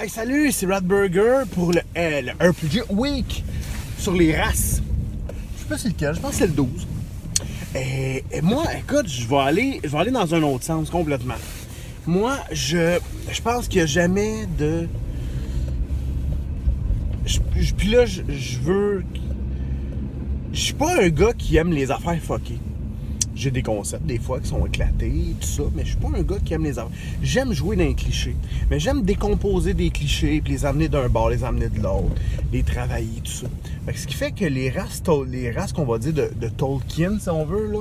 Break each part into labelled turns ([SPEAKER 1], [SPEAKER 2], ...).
[SPEAKER 1] Hey, salut, c'est Radburger pour le RPG Week sur les races. Je sais pas c'est lequel, je pense que c'est le 12. Et moi, écoute, je vais aller dans un autre sens complètement. Moi, je pense qu'il n'y a jamais de... Puis là, je veux... Je suis pas un gars qui aime les affaires fuckées. J'ai des concepts, des fois, qui sont éclatés, tout ça, mais je suis pas un gars qui aime les affaires. J'aime jouer dans les clichés, mais j'aime décomposer des clichés, puis les amener d'un bord, les amener de l'autre, les travailler, tout ça. Fait que ce qui fait que les races qu'on va dire de Tolkien, si on veut, là,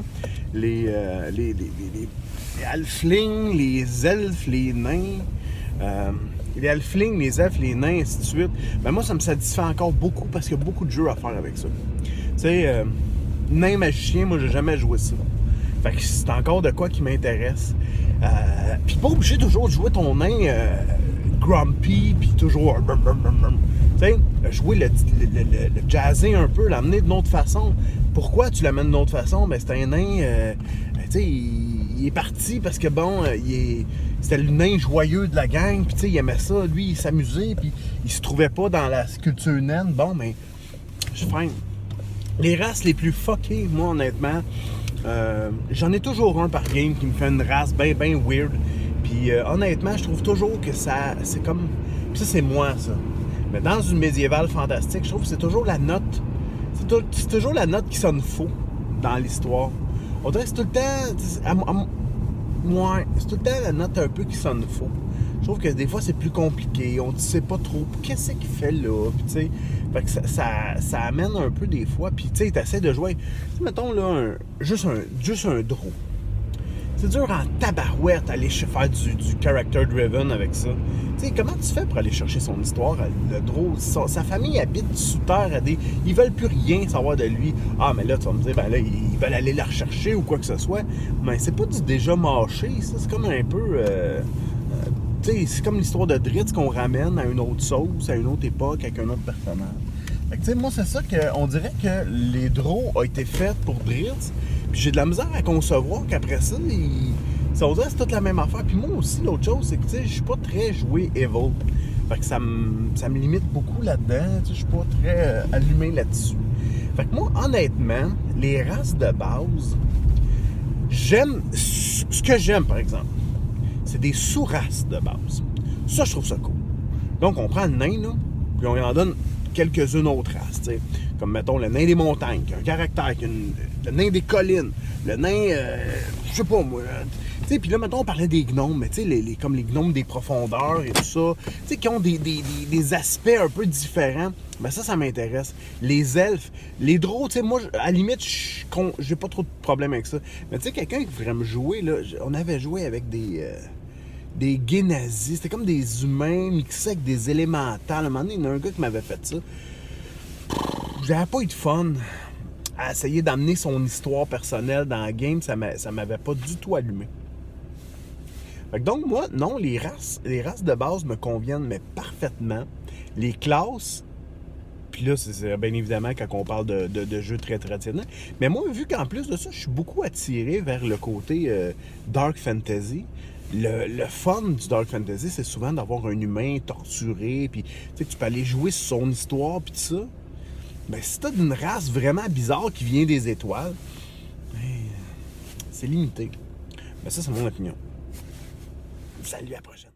[SPEAKER 1] les halflings, les elfes, les nains, les halflings, les elfes, les nains, ainsi de suite, ben moi, ça me satisfait encore beaucoup, parce qu'il y a beaucoup de jeux à faire avec ça. Tu sais, nain magicien, moi, j'ai jamais joué ça. Fait que c'est encore de quoi qui m'intéresse. Puis pas obligé toujours de jouer ton nain grumpy, puis toujours... Tu sais, jouer le jazzer un peu, l'amener d'une autre façon. Pourquoi tu l'amènes d'une autre façon? Ben c'est un nain... tu sais, il est parti parce que bon, c'était le nain joyeux de la gang, puis tu sais, il aimait ça, lui, il s'amusait, puis il se trouvait pas dans la culture naine. Bon, mais je freine. Les races les plus fuckées, moi, honnêtement... j'en ai toujours un par game qui me fait une race bien weird. Puis honnêtement, je trouve toujours que ça, c'est comme... Puis ça, c'est moi, ça. Mais dans une médiévale fantastique, je trouve que c'est toujours la note... C'est toujours la note qui sonne faux dans l'histoire. On dirait que c'est tout le temps... Ouais, c'est tout le temps la note un peu qui sonne faux. Je trouve que des fois, c'est plus compliqué. On ne sait pas trop qu'est-ce qu'il fait là. Puis, tu sais, fait que ça amène un peu des fois. Puis, tu sais, tu essaies de jouer. Mettons là, juste un draw. C'est dur en tabarouette aller faire du character driven avec ça. Tu sais, comment tu fais pour aller chercher son histoire? Le draw, sa famille habite sous terre. Ils veulent plus rien savoir de lui. Ah, mais là, tu vas me dire, ben là, ils veulent aller la rechercher ou quoi que ce soit. Mais c'est pas du déjà mâché, ça. C'est comme un peu... tu sais, c'est comme l'histoire de Drizzt qu'on ramène à une autre sauce, à une autre époque, avec un autre personnage. Fait que, tu sais, moi, c'est ça qu'on dirait que les draws ont été faits pour Drizzt. Puis j'ai de la misère à concevoir qu'après ça, on dirait que c'est toute la même affaire. Puis moi aussi, l'autre chose, c'est que, tu sais, je suis pas très joué Evil. Fait que ça me limite beaucoup là-dedans. Tu sais, je suis pas très allumé là-dessus. Fait que moi, honnêtement, les races de base, j'aime... Ce que j'aime, par exemple, c'est des sous-races de base. Ça, je trouve ça cool. Donc, on prend le nain, là, puis on en donne quelques-unes autres races, tu sais. Comme, mettons, le nain des montagnes, qui a un caractère, le nain des collines, le nain, je sais pas, moi, tu sais, puis là, mettons, on parlait des gnomes, mais tu sais, comme les gnomes des profondeurs et tout ça, tu sais, qui ont des aspects un peu différents, ben ça m'intéresse. Les elfes, les drôles, tu sais, moi, à la limite, j'ai pas trop de problème avec ça. Mais tu sais, quelqu'un qui voudrait me jouer, là, on avait joué avec des gays nazis, c'était comme des humains mixés avec des élémentales. À un moment donné, il y en a un gars qui m'avait fait ça. J'avais pas eu de fun à essayer d'amener son histoire personnelle dans la game, ça m'avait pas du tout allumé. Fait que donc moi, non, les races de base me conviennent, mais parfaitement. Les classes, puis là, c'est bien évidemment quand on parle de jeux très traditionnels. Mais moi, vu qu'en plus de ça, je suis beaucoup attiré vers le côté Dark Fantasy. Le fun du Dark Fantasy, c'est souvent d'avoir un humain torturé, puis tu peux aller jouer sur son histoire, puis tout ça. Ben, si t'as une race vraiment bizarre qui vient des étoiles, ben, c'est limité. Ben ça, c'est mon opinion. Salut, à la prochaine.